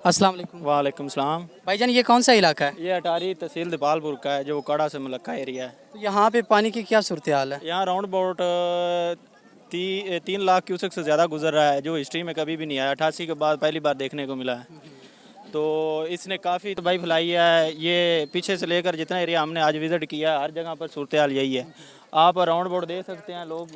अस्सलाम वालेकुम। वालेकुम सलाम। भाईजान ये कौन सा इलाका है? ये अटारी तहसील दीपालपुर का है, जो काड़ा से मुलक्का एरिया है। तो यहाँ पे पानी की क्या सूरत हाल है? यहाँ राउंड अबाउट 3 लाख क्यूसेक से ज़्यादा गुजर रहा है, जो हिस्ट्री में कभी भी नहीं आया। 88 के बाद पहली बार देखने को मिला है। तो इसने काफ़ी तबाही फैलाई है। ये पीछे से लेकर जितना एरिया हमने आज विज़िट किया है, हर जगह पर सूरत हाल यही है। आप राउंड अबाउट देख सकते हैं, लोग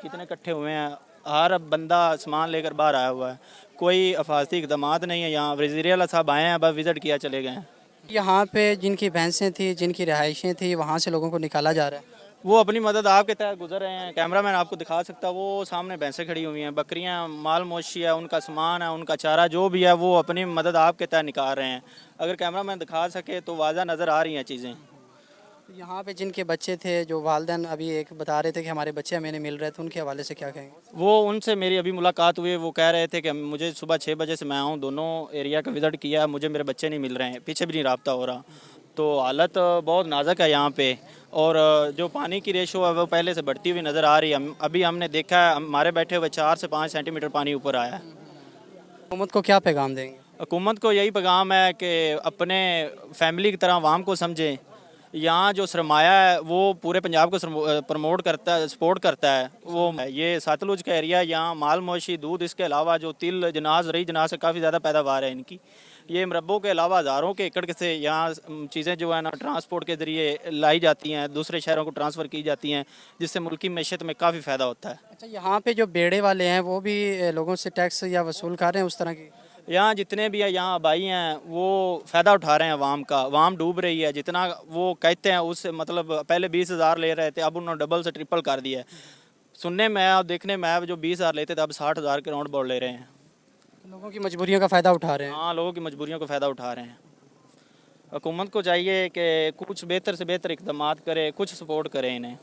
कितने इकट्ठे हुए हैं। हर बंदा सामान लेकर बाहर आया हुआ है। कोई हिफाजती इक़दामात नहीं है। यहाँ वज़ीर आला साहब आए हैं, बस विज़िट किया चले गए हैं। यहाँ पे जिनकी भैंसें थी, जिनकी रिहाइशें थी, वहाँ से लोगों को निकाला जा रहा है। वो अपनी मदद आपके तहत गुजर रहे हैं। कैमरामैन आपको दिखा सकता है, वो सामने भैंसें खड़ी हुई हैं, बकरियां, माल मवेशी है, उनका सामान है, उनका चारा जो भी है, वो अपनी मदद आपके तहत निकाल रहे हैं। अगर कैमरामैन दिखा सके तो वाज़ा नज़र आ रही हैं चीज़ें। तो यहाँ पे जिनके बच्चे थे, जो वालिदैन अभी एक बता रहे थे कि हमारे बच्चे हमें नहीं मिल रहे थे, उनके हवाले से क्या कहेंगे? वो उनसे मेरी अभी मुलाकात हुई, वो कह रहे थे कि मुझे सुबह 6 बजे से मैं आऊँ, दोनों एरिया का विज़िट किया, मुझे मेरे बच्चे नहीं मिल रहे हैं, पीछे भी नहीं रब्ता हो रहा। तो हालत बहुत नाजुक है यहाँ पे। और जो पानी की रेशो है वो पहले से बढ़ती हुई नज़र आ रही है। अभी हमने देखा है, हमारे बैठे हुए 4 से 5 सेंटीमीटर पानी ऊपर आया है। हुकूमत को क्या पैगाम देंगे? हुकूमत को यही पैगाम है कि अपने फैमिली की तरह आवाम को समझें। यहाँ जो सरमाया है वो पूरे पंजाब को प्रमोट करता है, सपोर्ट करता है। वो ये सतलुज का एरिया, यहाँ माल मवेशी, दूध, इसके अलावा जो तिल, जनाज, रई जनाज से काफ़ी ज़्यादा पैदावार है इनकी। ये मरब्बों के अलावा हज़ारों के एकड़ से यहाँ चीज़ें जो है ना ट्रांसपोर्ट के ज़रिए लाई जाती हैं, दूसरे शहरों को ट्रांसफ़र की जाती हैं, जिससे मुल्की मैशत में काफ़ी फ़ायदा होता है। अच्छा, यहाँ पे जो बेड़े वाले हैं वो भी लोगों से टैक्स या वसूल कर रहे हैं उस तरह की? यहाँ जितने भी है, यहाँ आबाई हैं, वो फ़ायदा उठा रहे हैं अवाम का। अवाम डूब रही है। जितना वो कहते हैं उससे, मतलब पहले 20,000 ले रहे थे, अब उन्होंने डबल से ट्रिपल कर दिया है। सुनने में और देखने में जो 20,000 लेते थे, अब 60,000 के राउंड बोर्ड ले रहे हैं। तो लोगों की मजबूरियों का फ़ायदा उठा रहे हैं। हाँ, लोगों की मजबूरियों का फ़ायदा उठा रहे हैं। हुकूमत को चाहिए कि कुछ बेहतर से बेहतर इक़दामात करे, कुछ सपोर्ट करे इन्हें।